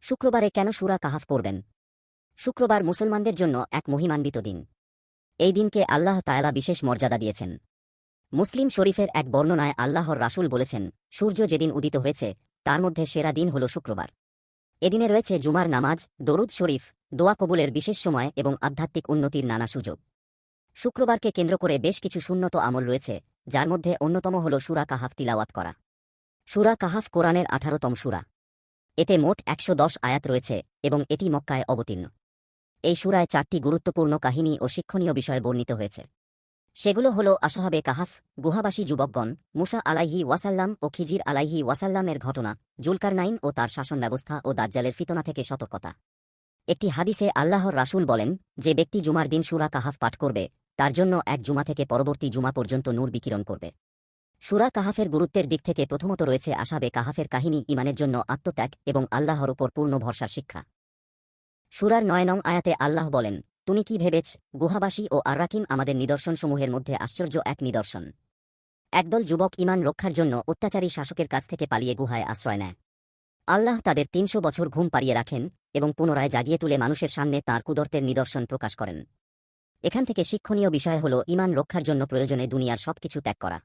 শুক্রবারে কেন সূরা কাহাফ পড়বেন? শুক্রবার মুসলমানদের জন্য এক মহিমান্বিত দিন। এই দিনকে আল্লাহ তাআলা বিশেষ মর্যাদা দিয়েছেন। মুসলিম শরীফের এক বর্ণনায় আল্লাহর রাসূল বলেছেন, সূর্য যেদিন উদিত হয়েছে তার মধ্যে সেরা দিন হল শুক্রবার। এদিনে রয়েছে জুমার নামাজ, দরুদ শরীফ, দোয়া কবুলের বিশেষ সময় এবং আধ্যাত্মিক উন্নতির নানা সুযোগ। শুক্রবারকে কেন্দ্র করে বেশ কিছু সুন্নত আমল রয়েছে, যার মধ্যে অন্যতম হল সূরা কাহাফ তিলাওয়াত করা। সূরা কাহাফ কোরআনের 18তম সূরা। এতে মোট 110 আয়াত রয়েছে এবং এটি মক্কায় অবতীর্ণ। এই সূরায় 4টি গুরুত্বপূর্ণ কাহিনী ও শিক্ষণীয় বিষয় বর্ণিত হয়েছে। সেগুলো হল আসহাবে কাহাফ, গুহাবাসী যুবকগণ, মুসা আলাইহি ওয়াসাল্লাম ও খিজির আলাইহি ওয়াসাল্লামের ঘটনা, জুলকারনাইন ও তার শাসন ব্যবস্থা ও দাজ্জালের ফিতনা থেকে সতর্কতা। একটি হাদিসে আল্লাহর রাসূল বলেন, যে ব্যক্তি জুমার দিন সূরা কাহাফ পাঠ করবে তার জন্য এক জুমা থেকে পরবর্তী জুমা পর্যন্ত নূর বিকিরণ করবে। সূরা কাহাফের গুরুত্বের দিক থেকে প্রথমত রয়েছে আসহাবে কাহাফের কাহিনী, ঈমানের জন্য আত্মত্যাগ এবং আল্লাহর উপর পূর্ণ ভরসার শিক্ষা। সূরার 9 নং আয়াতে আল্লাহ বলেন, তুমি কি ভেবেছ, গুহাবাসী ও আররাকিম আমাদের নিদর্শনসমূহের মধ্যে আশ্চর্য এক নিদর্শন। একদল যুবক ঈমান রক্ষার জন্য অত্যাচারী শাসকের কাছ থেকে পালিয়ে গুহায় আশ্রয় নেয়। আল্লাহ তাদের 300 বছর ঘুম পাড়িয়ে রাখেন এবং পুনরায় জাগিয়ে তুলে মানুষের সামনে তাঁর কুদরতের নিদর্শন প্রকাশ করেন। এখান থেকে শিক্ষণীয় বিষয় হল ঈমান রক্ষার জন্য প্রয়োজনে দুনিয়ার সবকিছু ত্যাগ করা।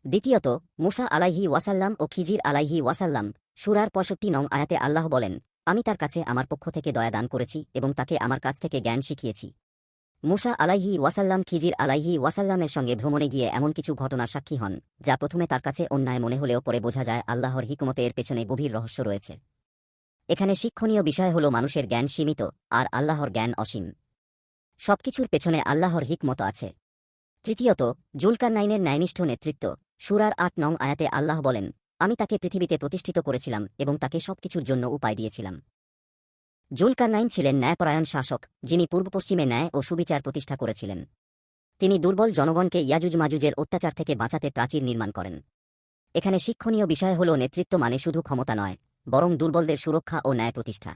দ্বিতীয়ত, মুসা আলাইহি ওয়াসাল্লাম ও খিজির আলাইহি ওয়াসাল্লাম। সূরার 65 নং আয়াতে আল্লাহ বলেন, আমি তার কাছে আমার পক্ষ থেকে দয়া দান করেছি এবং তাকে আমার কাছ থেকে জ্ঞান শিখিয়েছি। মুসা আলাইহি ওয়াসাল্লাম খিজির আলাইহি ওয়াসাল্লামের সঙ্গে ভ্রমণে গিয়ে এমন কিছু ঘটনার সাক্ষী হন, যা প্রথমে তার কাছে অন্যায় মনে হলেও পরে বোঝা যায় আল্লাহর হিকমতে এর পেছনে গভীর রহস্য রয়েছে। এখানে শিক্ষণীয় বিষয় হল মানুষের জ্ঞান সীমিত আর আল্লাহর জ্ঞান অসীম। সবকিছুর পেছনে আল্লাহর হিকমত আছে। তৃতীয়ত, জুলকারনাইনের ন্যায়নিষ্ঠ নেতৃত্ব। সূরার 8 নং আয়াতে আল্লাহ বলেন, আমি তাকে পৃথিবীতে প্রতিষ্ঠিত করেছিলাম এবং তাকে সবকিছুর জন্য উপায় দিয়েছিলাম। জুলকারনাইন ছিলেন ন্যায়পরায়ণ শাসক, যিনি পূর্ব পশ্চিমে ন্যায় ও সুবিচার প্রতিষ্ঠা করেছিলেন। তিনি দুর্বল জনগণকে ইয়াজুজ মাজুজের অত্যাচার থেকে বাঁচাতে প্রাচীর নির্মাণ করেন। এখানে শিক্ষণীয় বিষয় হল নেতৃত্ব মানে শুধু ক্ষমতা নয়, বরং দুর্বলদের সুরক্ষা ও ন্যায় প্রতিষ্ঠা।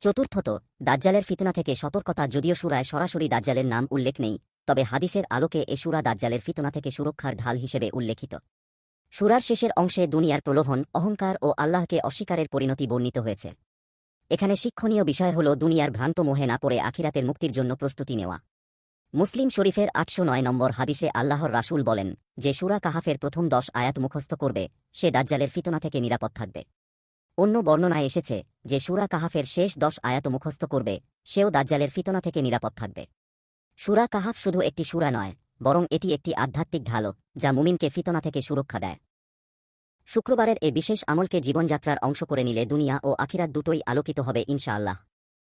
চতুর্থত, দাজ্জালের ফিতনা থেকে সতর্কতা। যদিও সূরায় সরাসরি দাজ্জালের নাম উল্লেখ নেই, তবে হাদিসের আলোকে এ সূরা দাজ্জালের ফিতনা থেকে সুরক্ষার ঢাল হিসেবে উল্লেখিত। সূরার শেষের অংশে দুনিয়ার প্রলোভন, অহংকার ও আল্লাহকে অস্বীকারের পরিণতি বর্ণিত হয়েছে। এখানে শিক্ষণীয় বিষয় হল দুনিয়ার ভ্রান্ত মোহে না পড়ে আখিরাতের মুক্তির জন্য প্রস্তুতি নেওয়া। মুসলিম শরীফের 809 নম্বর হাদিসে আল্লাহর রাসূল বলেন, যে সূরা কাহাফের প্রথম 10 আয়াত মুখস্থ করবে সে দাজ্জালের ফিতনা থেকে নিরাপদ থাকবে। অন্য বর্ণনায় এসেছে যে সূরা কাহাফের শেষ 10 আয়াত মুখস্থ করবে সেও দাজ্জালের ফিতনা থেকে নিরাপদ থাকবে। সূরা কাহাফ শুধু একটি সূরা নয়, বরং এটি একটি আধ্যাত্মিক ঢালও, যা মুমিনকে ফিতনা থেকে সুরক্ষা দেয়। শুক্রবারের এ বিশেষ আমলকে জীবনযাত্রার অংশ করে নিলে দুনিয়া ও আখিরাত দুটোই আলোকিত হবে ইনশাআল্লাহ।